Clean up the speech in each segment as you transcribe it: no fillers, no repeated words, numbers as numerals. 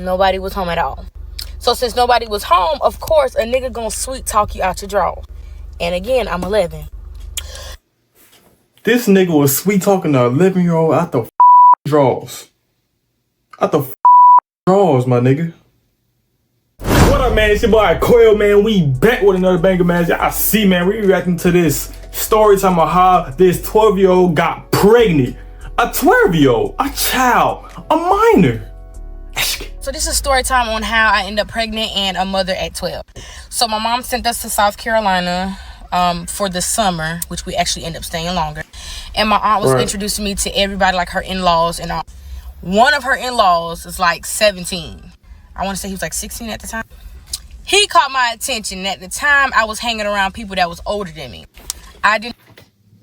Nobody was home at all. So since nobody was home, of course, a nigga gonna sweet talk you out your drawers. And again, I'm 11. This nigga was sweet talking to 11-year-old out the drawers. Out the drawers, my nigga. What up, man? It's your boy Iamqual, man. We back with another banger, man. Y'all see, man, we reacting to this story time of how this 12-year-old got pregnant. A 12-year-old, a child, a minor. So this is story time on how I ended up pregnant and a mother at 12. So my mom sent us to South Carolina for the summer, which we actually ended up staying longer. And my aunt was introducing me to everybody, like her in-laws and all. One of her in-laws is like 17. I want to say he was like 16 at the time. He caught my attention. At the time, I was hanging around people that was older than me. I didn't.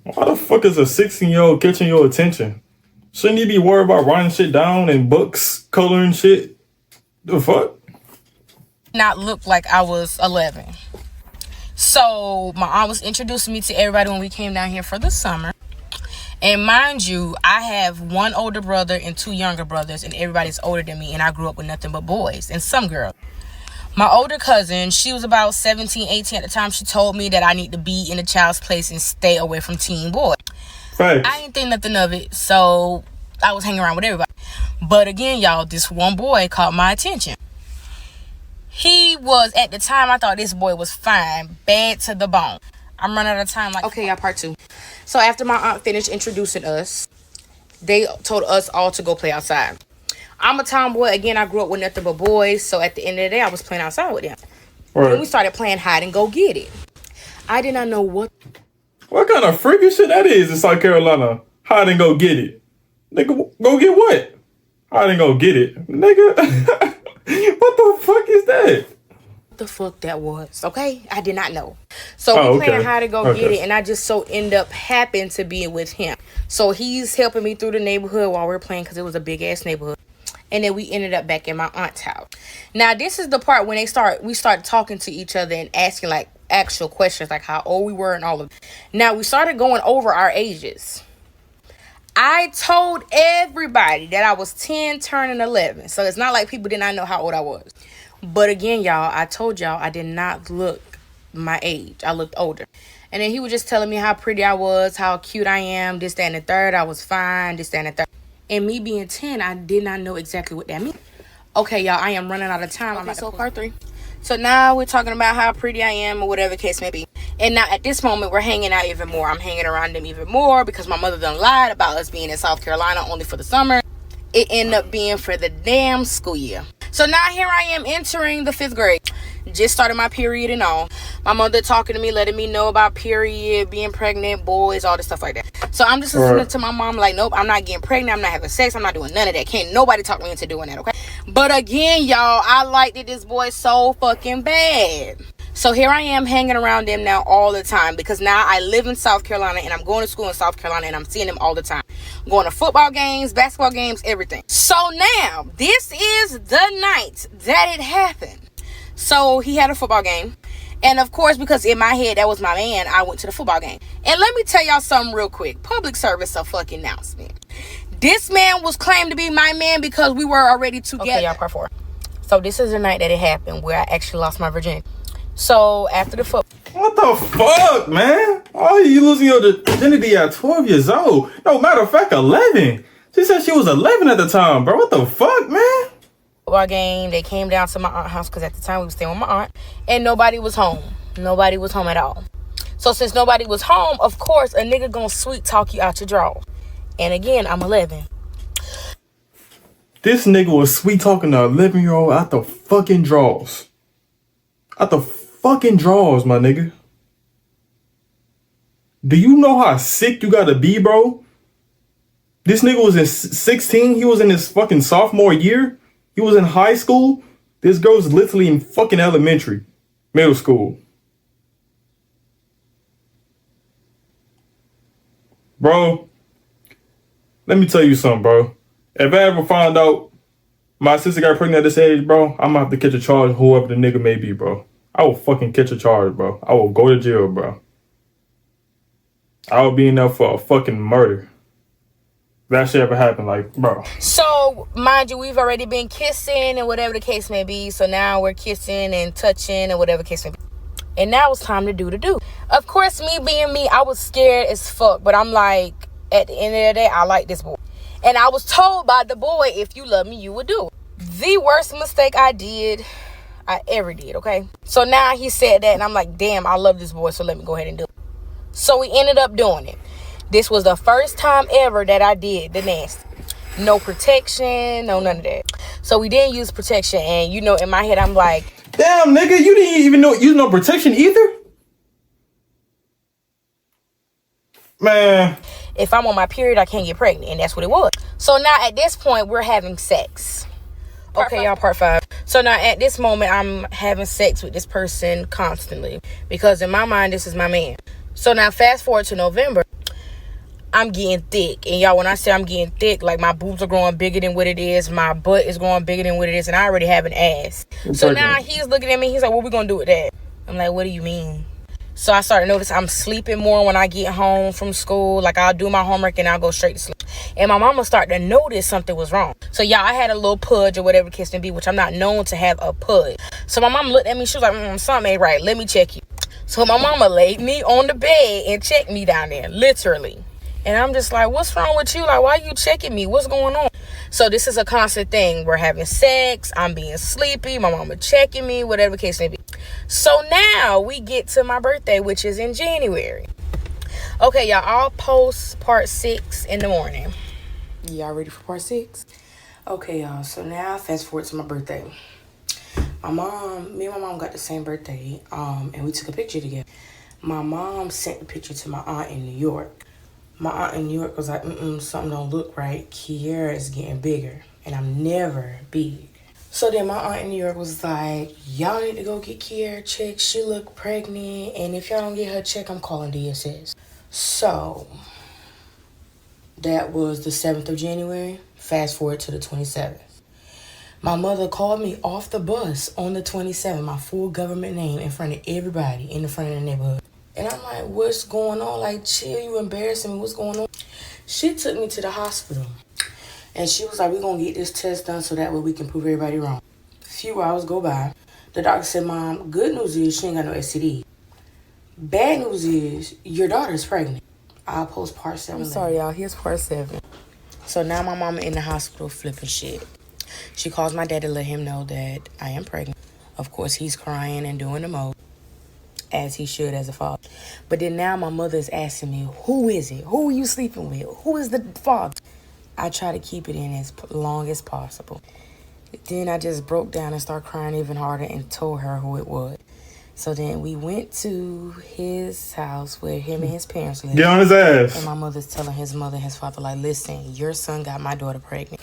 Why the fuck is a 16-year-old catching your attention? Shouldn't you be worried about writing shit down in books, coloring shit? The fuck? Not look like I was 11. So my aunt was introducing me to everybody when we came down here for the summer. And mind you, I have one older brother and two younger brothers, and everybody's older than me, and I grew up with nothing but boys and some girls. My older cousin, she was about 17, 18 at the time. She told me that I need to be in a child's place and stay away from teen boys. Right. I didn't think nothing of it, so I was hanging around with everybody. But again, y'all, this one boy caught my attention. He was, at the time, I thought this boy was fine, bad to the bone. I'm running out of time. Okay, y'all, part 2. So after my aunt finished introducing us, they told us all to go play outside. I'm a tomboy. Again, I grew up with nothing but boys. So at the end of the day, I was playing outside with them. Right. Then we started playing hide and go get it. I did not know what kind of freaky shit that is in South Carolina. Hide and go get it. Nigga, go get what? Hide and go get it. Nigga, what the fuck is that? the fuck that was, okay? I did not know. So we playing hide and go get it, and I just so end up happened to be with him. So he's helping me through the neighborhood while we're playing, because it was a big ass neighborhood. And then we ended up back in my aunt's house. Now this is the part when we started talking to each other and asking like actual questions, like how old we were and all of that. Now we started going over our ages. I told everybody that I was 10 turning 11. So it's not like people did not know how old I was. But again, y'all, I told y'all I did not look my age. I looked older. And then he was just telling me how pretty I was, how cute I am, this, that, and the third. I was fine, this, that, and the third. And me being 10, I did not know exactly what that meant. Okay, y'all, I am running out of time. Okay, so part 3. So now we're talking about how pretty I am or whatever the case may be. And now at this moment, we're hanging out even more. I'm hanging around them even more because my mother done lied about us being in South Carolina only for the summer. It ended up being for the damn school year. So now here I am entering the 5th grade. Just started my period and all. My mother talking to me, letting me know about period, being pregnant, boys, all this stuff like that. So I'm just listening to my mom like, nope, I'm not getting pregnant. I'm not having sex. I'm not doing none of that. Can't nobody talk me into doing that, okay? But again, y'all, I liked this boy so fucking bad. So here I am hanging around them now all the time because now I live in South Carolina and I'm going to school in South Carolina and I'm seeing them all the time. Going to football games, basketball games, everything. So now, this is the night that it happened. So he had a football game. And of course, because in my head, that was my man, I went to the football game. And let me tell y'all something real quick. Public service of fucking announcement. This man was claimed to be my man because we were already together. Okay, y'all, part 4. So this is the night that it happened where I actually lost my virginity. So after the football. What the fuck, man? Why are you losing your virginity at 12 years old? No, matter of fact, 11. She said she was 11 at the time, bro. What the fuck, man? Football game, they came down to my aunt's house because at the time we were staying with my aunt and nobody was home. Nobody was home at all. So since nobody was home, of course, a nigga gonna sweet talk you out your drawers. And again, I'm 11. This nigga was sweet talking to 11-year-old out the fucking drawers. Out the fucking drawers, my nigga. Do you know how sick you gotta be, bro? This nigga was in 16. He was in his fucking sophomore year. He was in high school. This girl was literally in fucking elementary, middle school. Bro, let me tell you something, bro. If I ever find out my sister got pregnant at this age, bro, I'm gonna have to catch a charge, whoever the nigga may be, bro. I will fucking catch a charge, bro. I will go to jail, bro. I will be in there for a fucking murder. that shit ever happened, like, bro. So, mind you, we've already been kissing and whatever the case may be. So now we're kissing and touching and whatever the case may be. And now it's time to do the do. Of course, me being me, I was scared as fuck. But I'm like, at the end of the day, I like this boy. And I was told by the boy, if you love me, you would do it. The worst mistake I ever did, okay? So now he said that, and I'm like, damn, I love this boy, so let me go ahead and do it. So we ended up doing it. This was the first time ever that I did the nasty. No protection, no none of that. So we didn't use protection, and you know, in my head, I'm like, damn, nigga, you didn't even know use no protection either? Man. If I'm on my period, I can't get pregnant, and that's what it was. So now at this point, we're having sex. Okay, y'all, part 5. So now at this moment, I'm having sex with this person constantly because in my mind, this is my man. So now fast forward to November, I'm getting thick. And y'all, when I say I'm getting thick, like my boobs are growing bigger than what it is. My butt is growing bigger than what it is. And I already have an ass. So now he's looking at me. He's like, what we going to do with that? I'm like, what do you mean? So I started to notice I'm sleeping more when I get home from school. Like I'll do my homework and I'll go straight to sleep. And my mama started to notice something was wrong. So y'all, I had a little pudge or whatever the case may be, which I'm not known to have a pudge. So my mom looked at me. She was like, something ain't right. Let me check you. So my mama laid me on the bed and checked me down there, literally. And I'm just like, what's wrong with you? Like, why are you checking me? What's going on? So this is a constant thing. We're having sex. I'm being sleepy. My mama checking me, whatever the case may be. So now we get to my birthday, which is in January. Okay, y'all, I'll post part 6 in the morning. Y'all ready for part 6? Okay, y'all, so now fast forward to my birthday. Me and my mom got the same birthday, and we took a picture together. My mom sent the picture to my aunt in New York. My aunt in New York was like, something don't look right. Kiara is getting bigger, and I'm never big. So then my aunt in New York was like, y'all need to go get Kiara checked. She look pregnant, and if y'all don't get her checked, I'm calling DSS. So that was the 7th of January. Fast forward to the 27th. My mother called me off the bus on the 27th, my full government name in front of everybody in the front of the neighborhood. And I'm like, what's going on? Like, chill, you embarrassing me. What's going on? She took me to the hospital. And she was like, we're going to get this test done so that way we can prove everybody wrong. A few hours go by. The doctor said, Mom, good news is she ain't got no STD. Bad news is your daughter's pregnant. I'll post part 7. I'm sorry, y'all. Here's part 7. So now my mama in the hospital flipping shit. She calls my dad to let him know that I am pregnant. Of course, he's crying and doing the most, as he should as a father. But then now my mother is asking me, who is it? Who are you sleeping with? Who is the father? I try to keep it in as long as possible. Then I just broke down and started crying even harder and told her who it was. So then we went to his house where him and his parents live. Get on his ass. And my mother's telling his mother and his father, like, listen, your son got my daughter pregnant.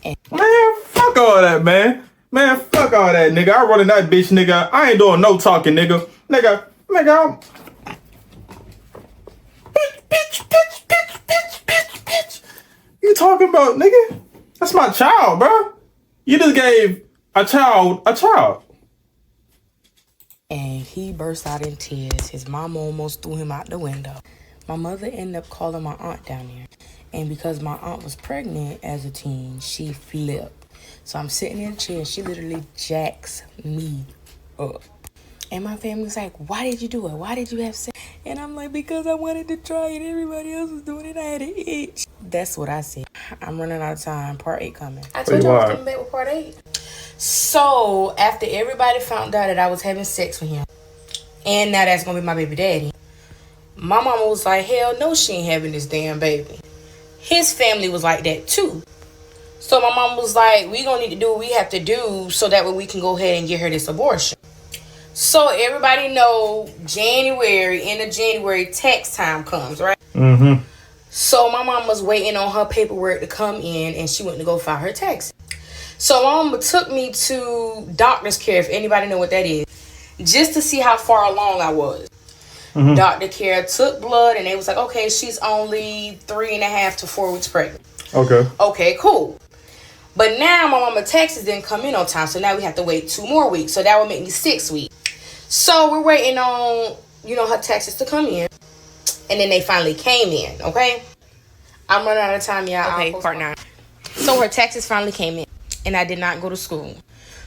And man, fuck all that, man. Man, fuck all that, nigga. I running that bitch, nigga. I ain't doing no talking, nigga. Nigga, I'm... Bitch. You talking about, nigga? That's my child, bro. You just gave a child a child. And he burst out in tears. His mom almost threw him out the window. My mother ended up calling my aunt down there. And because my aunt was pregnant as a teen, she flipped. So I'm sitting in a chair. She literally jacks me up. And my family's like, why did you do it? Why did you have sex? And I'm like, because I wanted to try it. Everybody else was doing it. I had an itch. That's what I said. I'm running out of time. Part 8 coming. I told you I was coming back with part 8. So after everybody found out that I was having sex with him, and now that's going to be my baby daddy, my mama was like, hell no, she ain't having this damn baby. His family was like that too. So my mom was like, we going to need to do what we have to do so that way we can go ahead and get her this abortion. So everybody know end of January, tax time comes, right? Mm-hmm. So my mom was waiting on her paperwork to come in, and she went to go file her taxes. So my mama took me to doctor's care, if anybody know what that is, just to see how far along I was. Mm-hmm. Doctor care took blood, and they was like, okay, she's only 3.5 to 4 weeks pregnant. Okay, cool. But now my mama taxes didn't come in on time, so now we have to wait 2 more weeks. So that would make me 6 weeks. So we're waiting on, her taxes to come in. And then they finally came in, okay? I'm running out of time, y'all. Okay, part 9. So her taxes finally came in, and I did not go to school.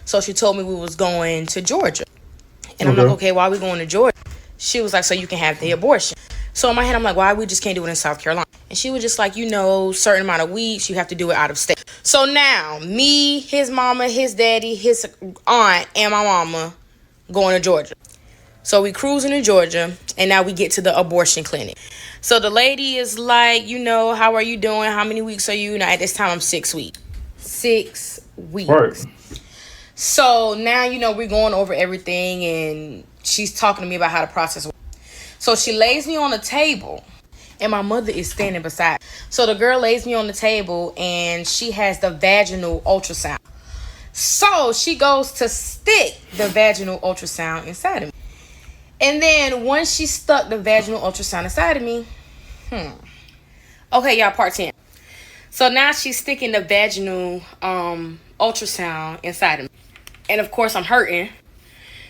So she told me we was going to Georgia. And I'm like, okay, why are we going to Georgia? She was like, so you can have the abortion. So in my head, I'm like, why we just can't do it in South Carolina? And she was just like, certain amount of weeks, you have to do it out of state. So now, me, his mama, his daddy, his aunt, and my mama going to Georgia. So we cruising to Georgia, and now we get to the abortion clinic. So the lady is like, how are you doing? How many weeks are you? Now, at this time, I'm 6 weeks. 6 weeks. Right. So now, we're going over everything, and she's talking to me about how the process works. So she lays me on the table, and my mother is standing beside. So the girl lays me on the table, and she has the vaginal ultrasound. So she goes to stick the vaginal ultrasound inside of me. And then once she stuck the vaginal ultrasound inside of me, okay, y'all, part 10. So now she's sticking the vaginal ultrasound inside of me. And of course, I'm hurting.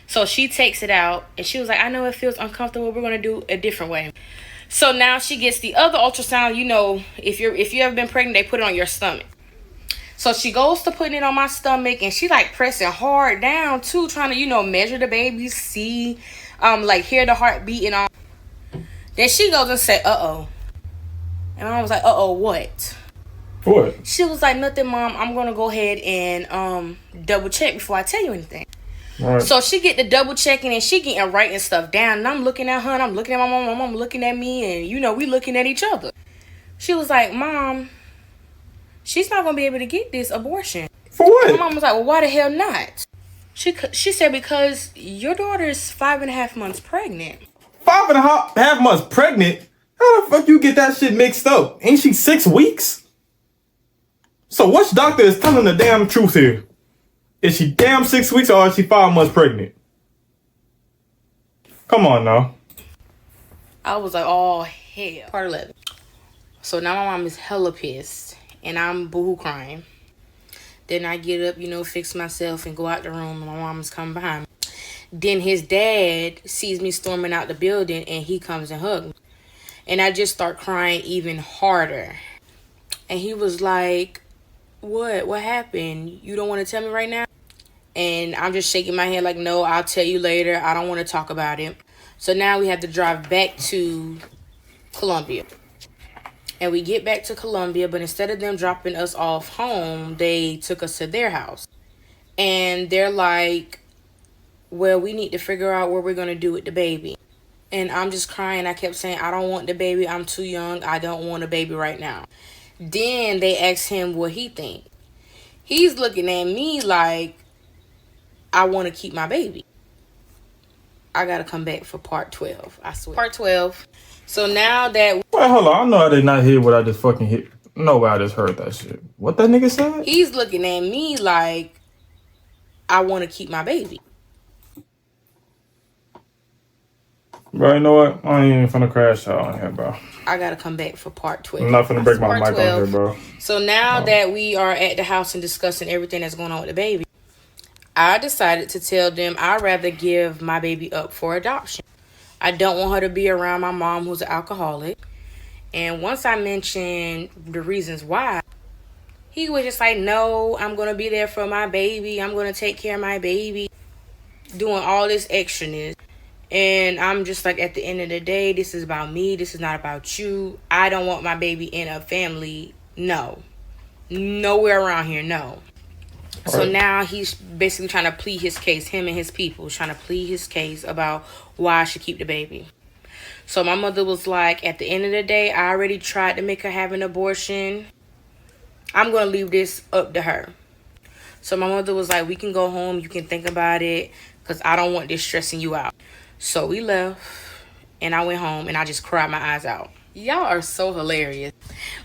So she takes it out, and she was like, I know it feels uncomfortable. We're going to do a different way. So now she gets the other ultrasound. If you ever been pregnant, they put it on your stomach. So she goes to putting it on my stomach, and she like pressing hard down too, trying to, measure the baby, see, hear the heart beating on. Then she goes and say, uh-oh. And I was like, uh-oh, what? What? She was like, nothing, Mom. I'm going to go ahead and double check before I tell you anything. Right. So she get the double checking, and she getting writing stuff down. And I'm looking at her, and I'm looking at my mom. My mom looking at me, and, we looking at each other. She was like, Mom, she's not going to be able to get this abortion. For what? My mom was like, well, why the hell not? She said, because your daughter is 5.5 months pregnant. 5.5 months pregnant? How the fuck you get that shit mixed up? Ain't she 6 weeks? So which doctor is telling the damn truth here? Is she damn 6 weeks or is she 5 months pregnant? Come on now. I was like, oh, hell. Part 11. So now my mom is hella pissed, and I'm boohoo crying. Then I get up, fix myself and go out the room, and my mom's coming behind me. Then his dad sees me storming out the building, and he comes and hugs me. And I just start crying even harder. And he was like, what? What happened? You don't want to tell me right now? And I'm just shaking my head like, no, I'll tell you later. I don't want to talk about it. So now we have to drive back to Columbia. And we get back to Columbia, but instead of them dropping us off home, they took us to their house. And they're like, well, we need to figure out what we're going to do with the baby. And I'm just crying. I kept saying, I don't want the baby. I'm too young. I don't want a baby right now. Then they asked him what he think. He's looking at me like, I want to keep my baby. I got to come back for part 12. I swear. Part 12. So now that... Wait, hold on. I know I did not hear what I just fucking hit. No, I just heard that shit. What that nigga said? He's looking at me like, I want to keep my baby. Bro, you know what? I ain't even finna crash out on here, bro. I gotta come back for part 12. I'm not finna break my mic on here, bro. So now that we are at the house and discussing everything that's going on with the baby, I decided to tell them I'd rather give my baby up for adoption. I don't want her to be around my mom, who's an alcoholic. And once I mentioned the reasons why, he was just like, no, I'm going to be there for my baby. I'm going to take care of my baby. Doing all this extraness. And I'm just like, at the end of the day, this is about me. This is not about you. I don't want my baby in a family. No. Nowhere around here. No. Right. So now he's basically trying to plead his case. Him and his people trying to plead his case about why I should keep the baby. So my mother was like, at the end of the day, I already tried to make her have an abortion. I'm going to leave this up to her. So my mother was like, we can go home. You can think about it because I don't want this stressing you out. So we left, and I went home, and I just cried my eyes out. Y'all are so hilarious.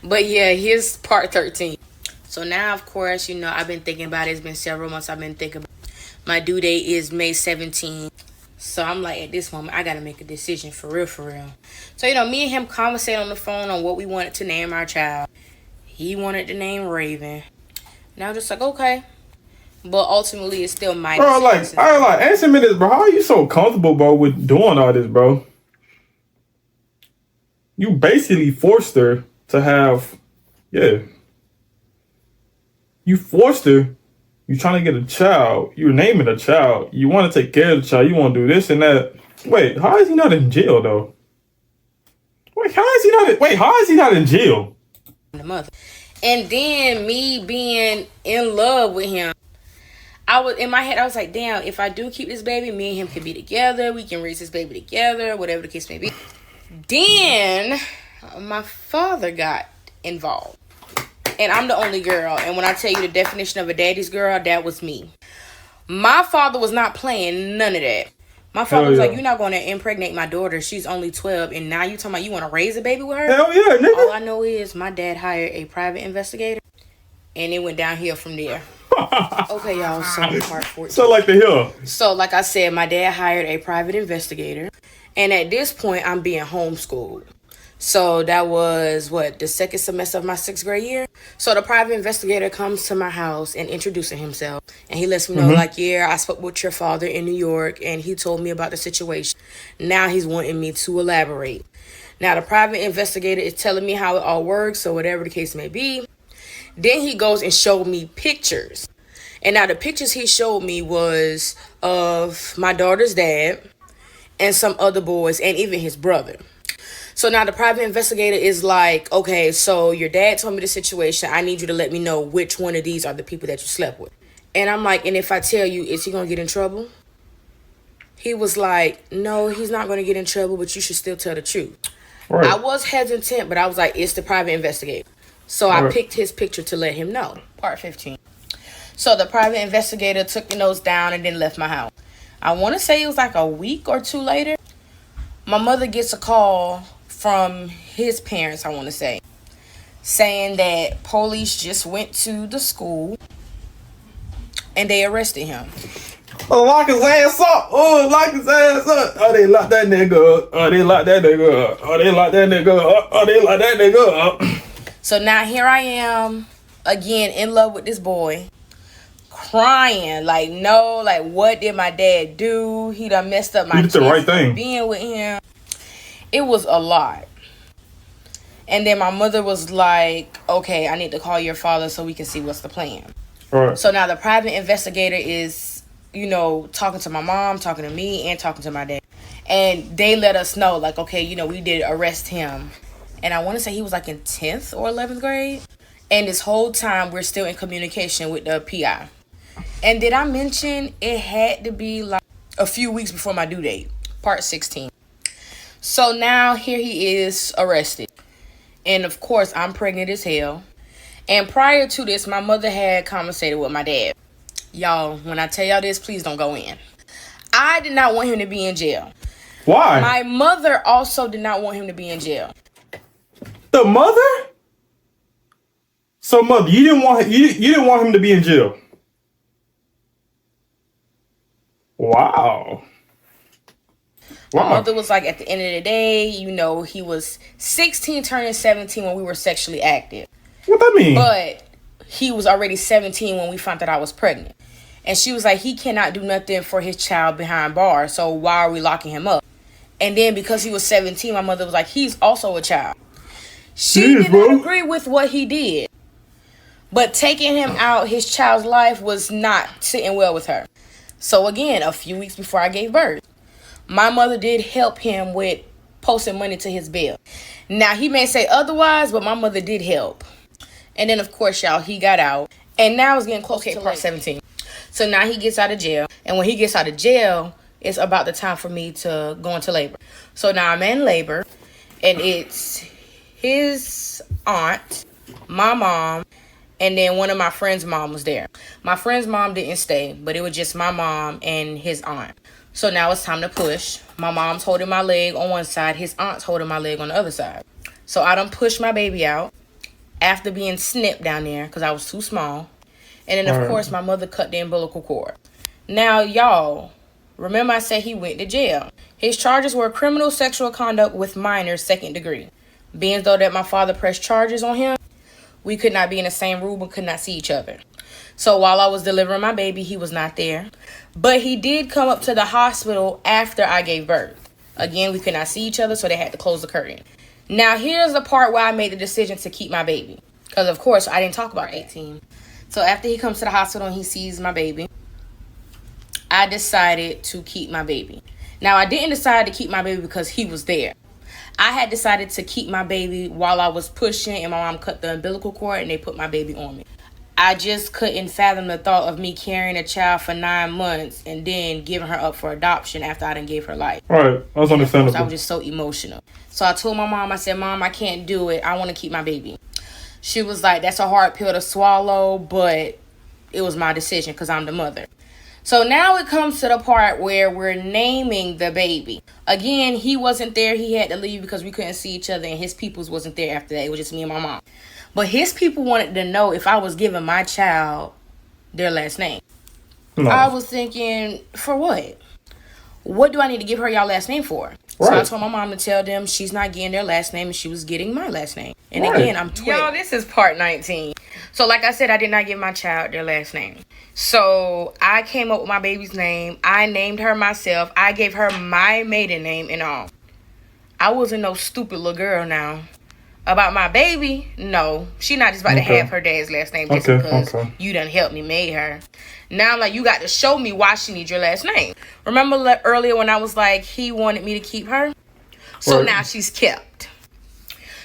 But yeah, here's part 13. So now, of course, I've been thinking about it. It's been several months I've been thinking about it. My due date is May 17th. So I'm like, at this moment, I got to make a decision for real, for real. So, me and him conversated on the phone on what we wanted to name our child. He wanted to name Raven. And I was just like, okay. But ultimately, it's still my decision. Bro, answer me this, bro. How are you so comfortable, bro, with doing all this, bro? You basically forced her to have, yeah. You forced her. You trying to get a child. You're naming a child. You want to take care of the child. You want to do this and that. Wait, how is he not in jail though? Wait, how is he not in jail? The mother. And then me being in love with him, I was in my head. I was like, damn, if I do keep this baby, me and him can be together. We can raise this baby together, whatever the case may be. Then my father got involved. And I'm the only girl. And when I tell you the definition of a daddy's girl, that was me. My father was not playing none of that. My father was like, you're not going to impregnate my daughter. She's only 12. And now you talking about you want to raise a baby with her? Hell yeah, nigga. All I know is my dad hired a private investigator. And it went downhill from there. Okay, y'all. So part 14. So like the hill. So like I said, my dad hired a private investigator. And at this point, I'm being homeschooled. So that was, the second semester of my 6th grade year? So the private investigator comes to my house and introducing himself. And he lets me know, I spoke with your father in New York, and he told me about the situation. Now he's wanting me to elaborate. Now the private investigator is telling me how it all works, or whatever the case may be. Then he goes and showed me pictures. And now the pictures he showed me was of my daughter's dad and some other boys and even his brother. So now the private investigator is like, okay, so your dad told me the situation. I need you to let me know which one of these are the people that you slept with. And I'm like, and if I tell you, is he going to get in trouble? He was like, no, he's not going to get in trouble, but you should still tell the truth. Right. I was hesitant, but I was like, it's the private investigator. So I picked his picture to let him know. Part 15. So the private investigator took the notes down and then left my house. I want to say it was like a week or two later. My mother gets a call from his parents, I want to say, saying that police just went to the school and they arrested him. Oh, lock his ass up. Oh, lock his ass up. Oh, they locked that nigga up. Oh, they locked that nigga up. Oh, they locked that nigga up. Oh, they locked that nigga up. So now here I am, again, in love with this boy, crying. Like, no, like, what did my dad do? He done messed up my chance right thing. Being with him. It was a lot. And then my mother was like, okay, I need to call your father so we can see what's the plan. Right. So now the private investigator is, talking to my mom, talking to me, and talking to my dad. And they let us know, like, okay, we did arrest him. And I want to say he was like in 10th or 11th grade. And this whole time we're still in communication with the PI. And did I mention it had to be like a few weeks before my due date? Part 16. So now here he is arrested. And of course, I'm pregnant as hell. And prior to this, my mother had conversated with my dad. Y'all, when I tell y'all this, please don't go in. I did not want him to be in jail. Why? My mother also did not want him to be in jail. The mother? So mother, you didn't want him to be in jail. Wow. My mother was like, at the end of the day, he was 16 turning 17 when we were sexually active. What that mean? But he was already 17 when we found that I was pregnant. And she was like, he cannot do nothing for his child behind bars, so why are we locking him up? And then because he was 17, my mother was like, he's also a child. She did not agree with what he did. But taking him out his child's life was not sitting well with her. So again, a few weeks before I gave birth, my mother did help him with posting money to his bill. Now, he may say otherwise, but my mother did help. And then, of course, y'all, he got out. And now it's getting close to part 17. So now he gets out of jail. And when he gets out of jail, it's about the time for me to go into labor. So now I'm in labor. And it's his aunt, my mom, and then one of my friend's mom was there. My friend's mom didn't stay, but it was just my mom and his aunt. So now it's time to push. My mom's holding my leg on one side. His aunt's holding my leg on the other side. So I done pushed my baby out after being snipped down there because I was too small. And then, of course, my mother cut the umbilical cord. Now, y'all, remember I said he went to jail. His charges were criminal sexual conduct with minors, 2nd degree. Being though that my father pressed charges on him, we could not be in the same room and could not see each other. So while I was delivering my baby, he was not there. But he did come up to the hospital after I gave birth. Again, we could not see each other, so they had to close the curtain. Now, here's the part where I made the decision to keep my baby. Because, of course, I didn't talk about 18. So, after he comes to the hospital and he sees my baby, I decided to keep my baby. Now, I didn't decide to keep my baby because he was there. I had decided to keep my baby while I was pushing and my mom cut the umbilical cord and they put my baby on me. I just couldn't fathom the thought of me carrying a child for 9 months and then giving her up for adoption after I done gave her life. Right, that's understandable. I was just so emotional. So I told my mom, I said, Mom, I can't do it. I want to keep my baby. She was like, that's a hard pill to swallow, but it was my decision because I'm the mother. So now it comes to the part where we're naming the baby. Again, he wasn't there. He had to leave because we couldn't see each other, and his peoples wasn't there after that. It was just me and my mom. But his people wanted to know if I was giving my child their last name. No. I was thinking, for what? What do I need to give her y'all last name for? Right. So I told my mom to tell them she's not getting their last name and she was getting my last name. And right. Again, I'm 12. Y'all, this is part 19. So like I said, I did not give my child their last name. So I came up with my baby's name. I named her myself. I gave her my maiden name and all. I wasn't no stupid little girl now. About my baby, no. She not just about to have her dad's last name just because you done helped me made her. Now, like, you got to show me why she needs your last name. Remember earlier when I was like, he wanted me to keep her? So now she's kept.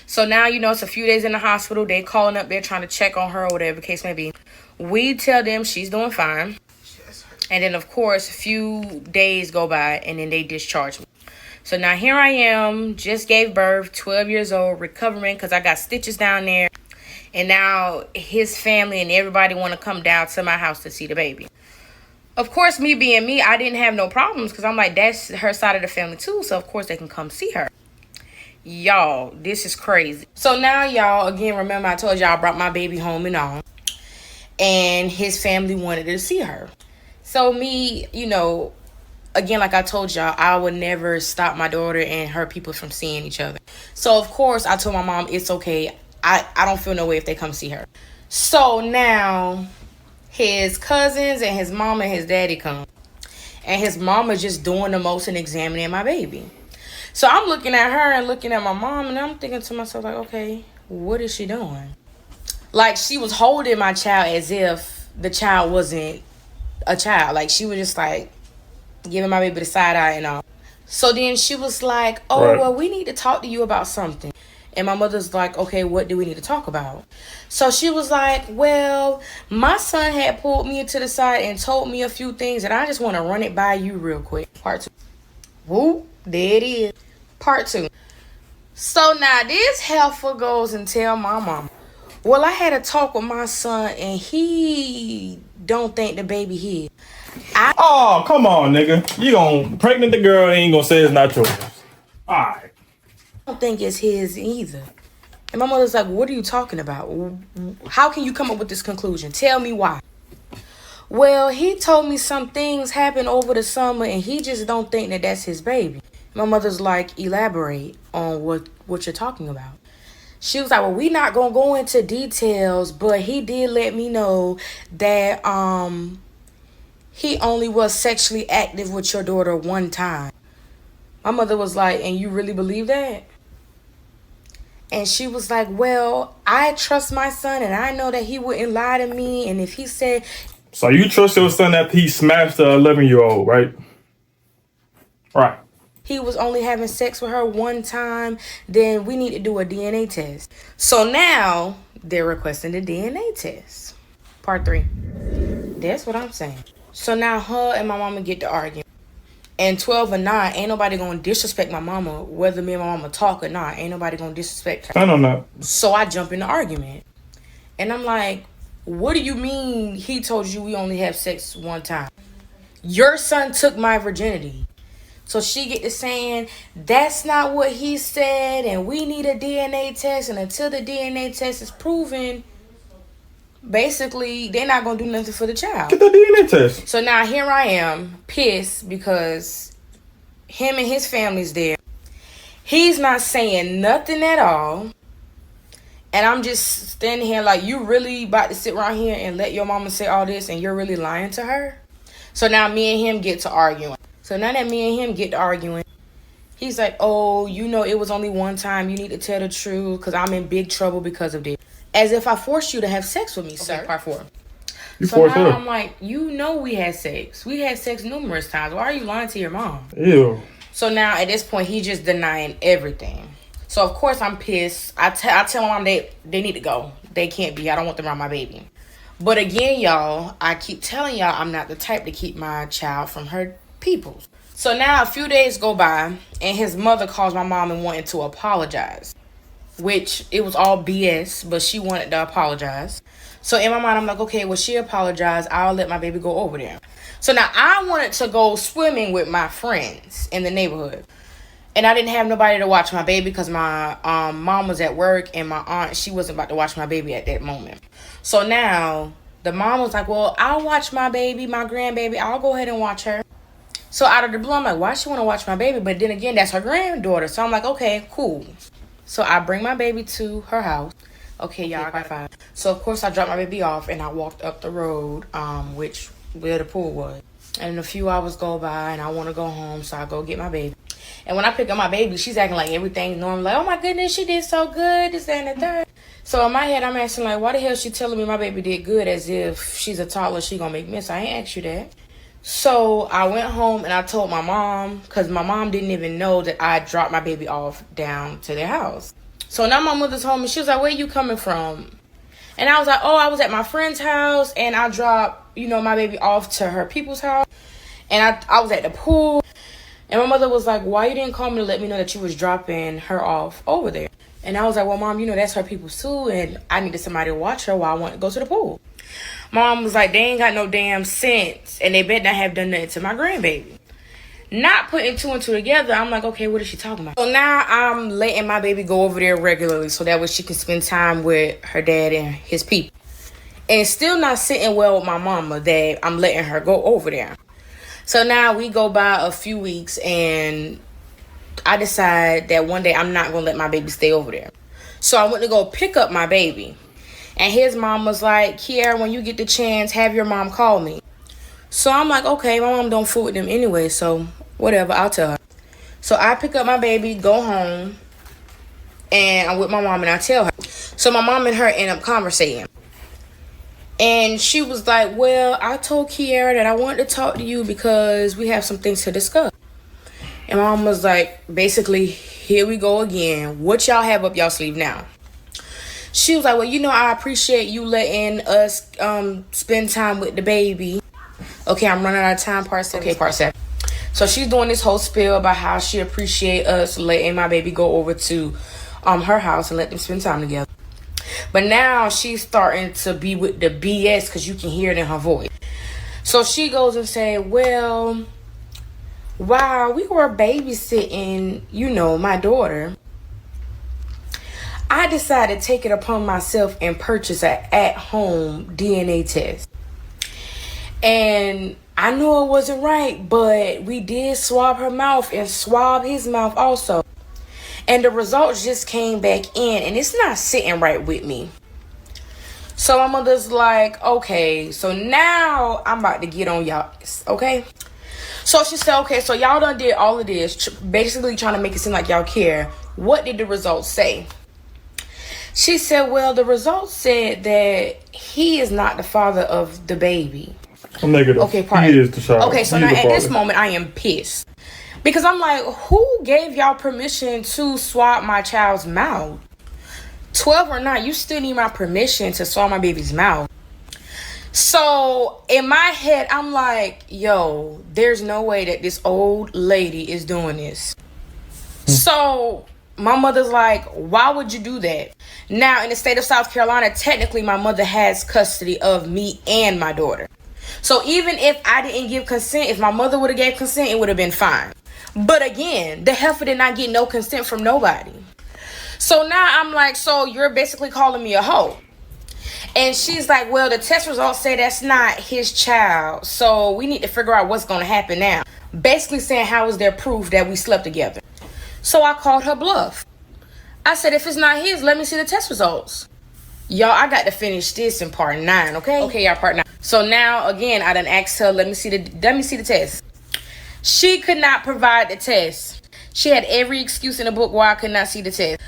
So now, you know, it's a few days in the hospital. They calling up there trying to check on her or whatever the case may be. We tell them she's doing fine. And then, of course, a few days go by and then they discharge me. So now here I am, just gave birth, 12 years old, recovering because I got stitches down there. And now his family and everybody want to come down to my house to see the baby. Of course, me being me, I didn't have no problems because I'm like, that's her side of the family too. So, of course, they can come see her. Y'all, this is crazy. So now, y'all, again, remember I told y'all I brought my baby home and all. And his family wanted to see her. So me, you know, again, like I told y'all, I would never stop my daughter and her people from seeing each other. So, of course, I told my mom, it's okay. I don't feel no way if they come see her. So, now, his cousins and his mama and his daddy come. And his mama just doing the most and examining my baby. So, I'm looking at her and looking at my mom, and I'm thinking to myself, like, okay, what is she doing? Like, she was holding my child as if the child wasn't a child. Like, she was just, like, giving my baby the side eye and all. So then she was like, oh, well, we need to talk to you about something. And my mother's like, okay, what do we need to talk about? So she was like, well, my son had pulled me to the side and told me a few things, and I just want to run it by you real quick. Part 2. Whoop, there it is. Part 2. So now this heifer goes and tell my mama, well, I had a talk with my son, and he don't think the baby his. Oh, come on, nigga. You gon' pregnant the girl and ain't gonna say it's not yours. Alright. I don't think it's his either. And my mother's like, what are you talking about? How can you come up with this conclusion? Tell me why. Well, he told me some things happened over the summer and he just don't think that that's his baby. My mother's like, elaborate on what you're talking about. She was like, well, we not gonna go into details, but he did let me know that he only was sexually active with your daughter one time. My mother was like, and you really believe that? And she was like, well, I trust my son and I know that he wouldn't lie to me. And if he said... So you trust your son after he smashed the 11-year-old, right? Right. He was only having sex with her one time, then we need to do a DNA test. So now they're requesting the DNA test. Part 3. That's what I'm saying. So now her and my mama get to arguing. And 12 or 9, ain't nobody gonna disrespect my mama, whether me and my mama talk or not. Ain't nobody gonna disrespect her. I don't know. So I jump in the argument. And I'm like, what do you mean he told you we only have sex one time? Your son took my virginity. So she get to saying, that's not what he said, and we need a DNA test, and until the DNA test is proven, basically, they're not going to do nothing for the child. Get the DNA test. So now here I am, pissed, because him and his family's there. He's not saying nothing at all. And I'm just standing here like, you really about to sit around here and let your mama say all this, and you're really lying to her? So now me and him get to arguing. So now that me and him get to arguing, He's like, oh, you know, it was only one time. You need to tell the truth because I'm in big trouble because of this. As if I forced you to have sex with me, sir. Part 4. So now I'm like, you know we had sex. We had sex numerous times. Why are you lying to your mom? Ew. So now at this point, he's just denying everything. So of course I'm pissed. I tell my mom they need to go. They can't be. I don't want them around my baby. But again, y'all, I keep telling y'all I'm not the type to keep my child from her peoples. So now a few days go by, and his mother calls my mom and wanted to apologize. Which, it was all BS, but she wanted to apologize. So in my mind, I'm like, okay, well, she apologized. I'll let my baby go over there. So now I wanted to go swimming with my friends in the neighborhood. And I didn't have nobody to watch my baby because my mom was at work, and my aunt, she wasn't about to watch my baby at that moment. So now the mom was like, well, I'll watch my baby, my grandbaby. I'll go ahead and watch her. So out of the blue, I'm like, why she want to watch my baby? But then again, that's her granddaughter. So I'm like, okay, cool. So I bring my baby to her house. Okay, y'all, I got 5. So, of course, I dropped my baby off, and I walked up the road, where the pool was. And a few hours go by, and I want to go home, so I go get my baby. And when I pick up my baby, she's acting like everything's normal. Like, oh, my goodness, she did so good, this, that, and the third. So, in my head, I'm asking, like, why the hell she telling me my baby did good as if she's a toddler, she gonna make mess? I ain't asked you that. So I went home and I told my mom, because my mom didn't even know that I dropped my baby off down to their house. So now my mother's home and she was like, where you coming from? And I was like, oh, I was at my friend's house and I dropped, my baby off to her people's house. And I was at the pool. And my mother was like, why you didn't call me to let me know that you was dropping her off over there? And I was like, well, Mom, that's her people's too. And I needed somebody to watch her while I want to go to the pool. Mom was like, they ain't got no damn sense, and they better not have done nothing to my grandbaby. Not putting 2 and 2 together, I'm like, okay, what is she talking about? So now I'm letting my baby go over there regularly so that way she can spend time with her dad and his people. And still not sitting well with my mama that I'm letting her go over there. So now we go by a few weeks, and I decide that one day I'm not going to let my baby stay over there. So I went to go pick up my baby. And his mom was like, Kiara, when you get the chance, have your mom call me. So I'm like, okay, my mom don't fool with them anyway, so whatever, I'll tell her. So I pick up my baby, go home, and I'm with my mom, and I tell her. So my mom and her end up conversating. And she was like, well, I told Kiara that I wanted to talk to you because we have some things to discuss. And my mom was like, basically, here we go again. What y'all have up y'all sleeve now? She was like, well, I appreciate you letting us spend time with the baby. Okay, I'm running out of time, part 7. Okay, part 7. So she's doing this whole spiel about how she appreciate us letting my baby go over to her house and let them spend time together. But now she's starting to be with the BS because you can hear it in her voice. So she goes and say, well, while we were babysitting, my daughter, I decided to take it upon myself and purchase an at-home DNA test. And I know it wasn't right, but we did swab her mouth and swab his mouth also. And the results just came back in, and it's not sitting right with me. So my mother's like, okay, so now I'm about to get on y'all, okay? So she said, okay, so y'all done did all of this, basically trying to make it seem like y'all care. What did the results say? She said, well, the results said that he is not the father of the baby. I'm negative. Okay, part. He is the child. Okay, so now at this moment, I am pissed. Because I'm like, who gave y'all permission to swab my child's mouth? 12 or not, you still need my permission to swab my baby's mouth. So in my head, I'm like, yo, there's no way that this old lady is doing this. So my mother's like, why would you do that? Now, in the state of South Carolina, technically, my mother has custody of me and my daughter. So even if I didn't give consent, if my mother would have gave consent, it would have been fine. But again, the heifer did not get no consent from nobody. So now I'm like, so you're basically calling me a hoe. And she's like, well, the test results say that's not his child. So we need to figure out what's going to happen now. Basically saying, how is there proof that we slept together? So I called her bluff. I said, if it's not his, let me see the test results. Y'all, I got to finish this in part 9, okay? Okay, y'all, part 9. So now, again, I done asked her, let me see the test. She could not provide the test. She had every excuse in the book why I could not see the test.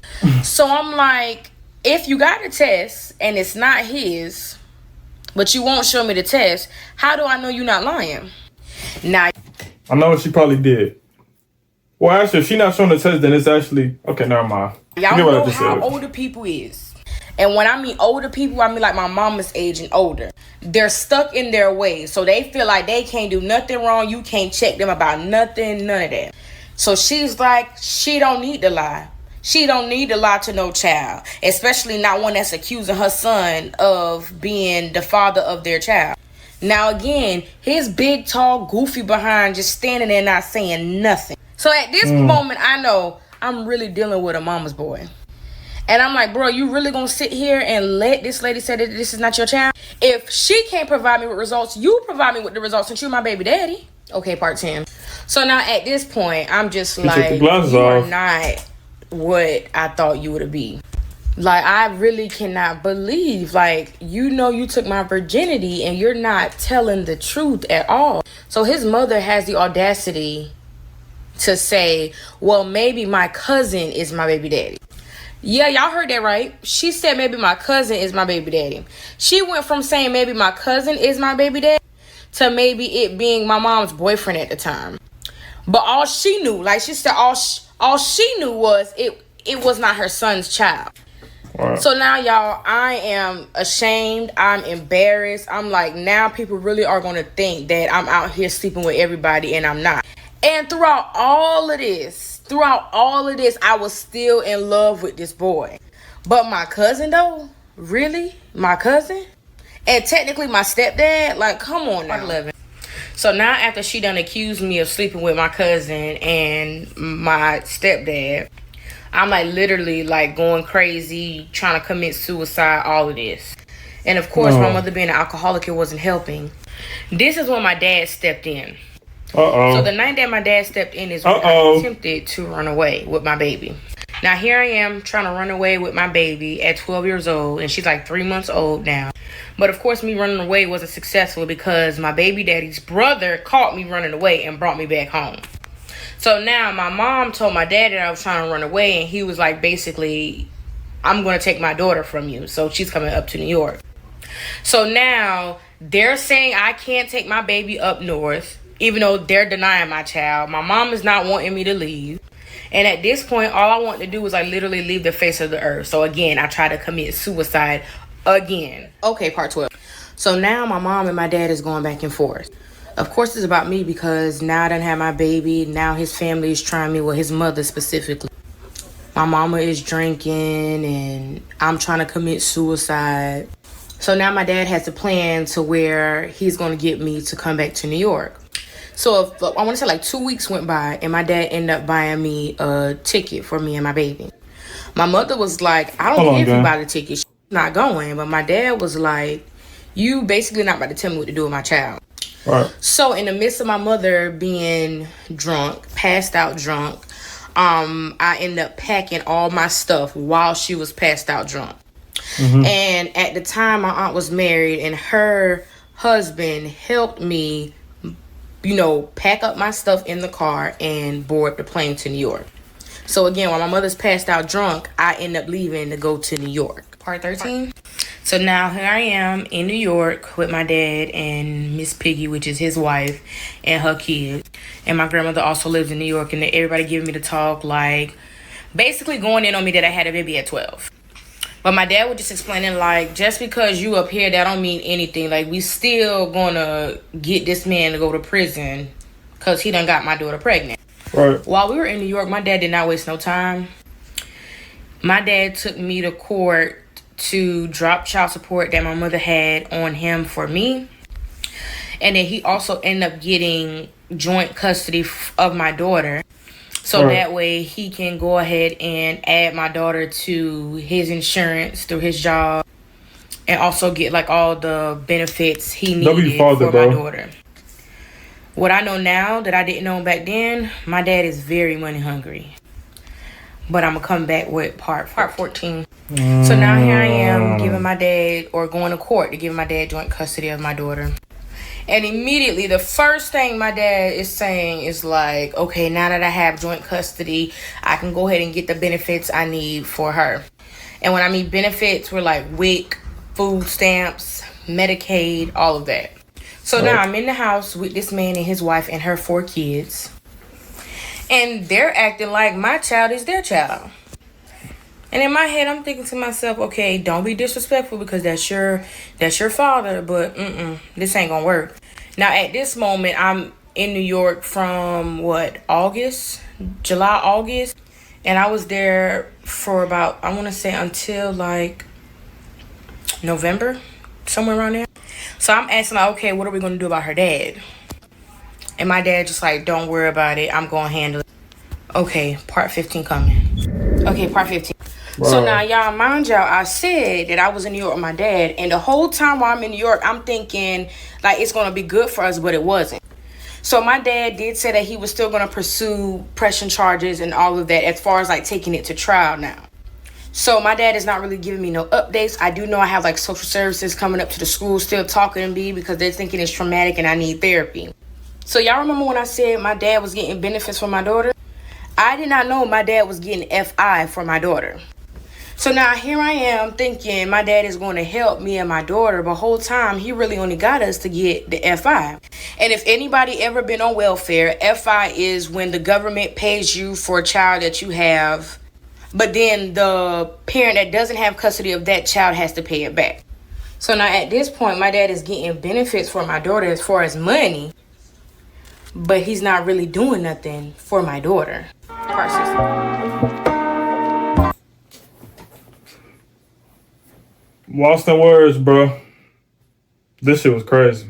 So I'm like, if you got a test and it's not his, but you won't show me the test, how do I know you're not lying? Now, I know what she probably did. Well, actually, if she not showing the test, then it's actually... Okay, never mind. Y'all know how older people is. And when I mean older people, I mean like my mama's age and older. They're stuck in their ways. So they feel like they can't do nothing wrong. You can't check them about nothing, none of that. So she's like, she don't need to lie. She don't need to lie to no child. Especially not one that's accusing her son of being the father of their child. Now again, his big, tall, goofy behind just standing there not saying nothing. So at this moment, I know I'm really dealing with a mama's boy. And I'm like, bro, you really gonna sit here and let this lady say that this is not your child? If she can't provide me with results, you provide me with the results since you're my baby daddy. Okay, part 10. So now at this point, I'm just like, you are not what I thought you would be. Like, I really cannot believe, like, you know you took my virginity and you're not telling the truth at all. So his mother has the audacity to say, well, maybe my cousin is my baby daddy. Yeah, y'all heard that right. She said maybe my cousin is my baby daddy. She went from saying maybe my cousin is my baby daddy to maybe it being my mom's boyfriend at the time. But all she knew, like she said, all she knew was it was not her son's child. Right. So now, y'all, I am ashamed. I'm embarrassed. I'm like, now people really are going to think that I'm out here sleeping with everybody, and I'm not. And throughout all of this, I was still in love with this boy. But my cousin, though, really? My cousin? And technically my stepdad? Like, come on now. 11. So now after she done accused me of sleeping with my cousin and my stepdad, I'm like literally like going crazy, trying to commit suicide, all of this. And of course, my mother being an alcoholic, it wasn't helping. This is when my dad stepped in. So the night that my dad stepped in is when I attempted to run away with my baby. Now here I am trying to run away with my baby at 12 years old, and she's like 3 months old now. But of course, me running away wasn't successful because my baby daddy's brother caught me running away and brought me back home. So now my mom told my dad that I was trying to run away, and he was like, basically, I'm going to take my daughter from you. So she's coming up to New York. So now they're saying I can't take my baby up north, even though they're denying my child. My mom is not wanting me to leave. And at this point, all I want to do is like literally leave the face of the earth. So again, I try to commit suicide again. Okay, part 12. So now my mom and my dad is going back and forth. Of course, it's about me because now I done have my baby. Now his family is trying me, well, his mother specifically. My mama is drinking and I'm trying to commit suicide. So now my dad has a plan to where he's going to get me to come back to New York. So if, I want to say like 2 weeks went by and my dad ended up buying me a ticket for me and my baby. My mother was like, I don't care if you buy the ticket. She's not going. But my dad was like, you basically not about to tell me what to do with my child. Right. So in the midst of my mother being drunk, passed out drunk, I ended up packing all my stuff while she was passed out drunk. Mm-hmm. And at the time, my aunt was married and her husband helped me, you know, pack up my stuff in the car and board the plane to New York. So again, while my mother's passed out drunk, I end up leaving to go to New York. Part 13. So now here I am in New York with my dad and Miss Piggy, which is his wife, and her kids. And my grandmother also lives in New York, and everybody giving me the talk, like basically going in on me that I had a baby at 12. But my dad was just explaining, like, just because you up here, that don't mean anything. Like, we still gonna get this man to go to prison because he done got my daughter pregnant. Right. While we were in New York, my dad did not waste no time. My dad took me to court to drop child support that my mother had on him for me. And then he also ended up getting joint custody of my daughter. So that way he can go ahead and add my daughter to his insurance through his job. And also get like all the benefits he needed for my daughter. What I know now that I didn't know back then, my dad is very money hungry. But I'm going to come back with part 14. So now here I am giving my dad, or going to court to give my dad joint custody of my daughter. And immediately, the first thing my dad is saying is like, okay, now that I have joint custody, I can go ahead and get the benefits I need for her. And when I mean benefits, we're like WIC, food stamps, Medicaid, all of that. So now I'm in the house with this man and his wife and her 4 kids. And they're acting like my child is their child. And in my head, I'm thinking to myself, okay, don't be disrespectful because that's your father, but this ain't gonna work. Now, at this moment, I'm in New York from July, August, and I was there for about, I want to say until like November, somewhere around there. So I'm asking like, okay, what are we gonna do about her dad? And my dad just like, don't worry about it, I'm gonna handle it. Okay, part 15 coming. Okay, part 15. Wow. So now, y'all, mind y'all, I said that I was in New York with my dad. And the whole time while I'm in New York, I'm thinking, like, it's going to be good for us, but it wasn't. So my dad did say that he was still going to pursue pressing charges and all of that as far as, like, taking it to trial now. So my dad is not really giving me no updates. I do know I have, like, social services coming up to the school still talking to me because they're thinking it's traumatic and I need therapy. So y'all remember when I said my dad was getting benefits for my daughter? I did not know my dad was getting FI for my daughter. So now here I am thinking my dad is going to help me and my daughter, but whole time he really only got us to get the FI. And if anybody ever been on welfare, FI is when the government pays you for a child that you have, but then the parent that doesn't have custody of that child has to pay it back. So now at this point, my dad is getting benefits for my daughter as far as money, but he's not really doing nothing for my daughter. Part 60. Lost in words, bro. This shit was crazy.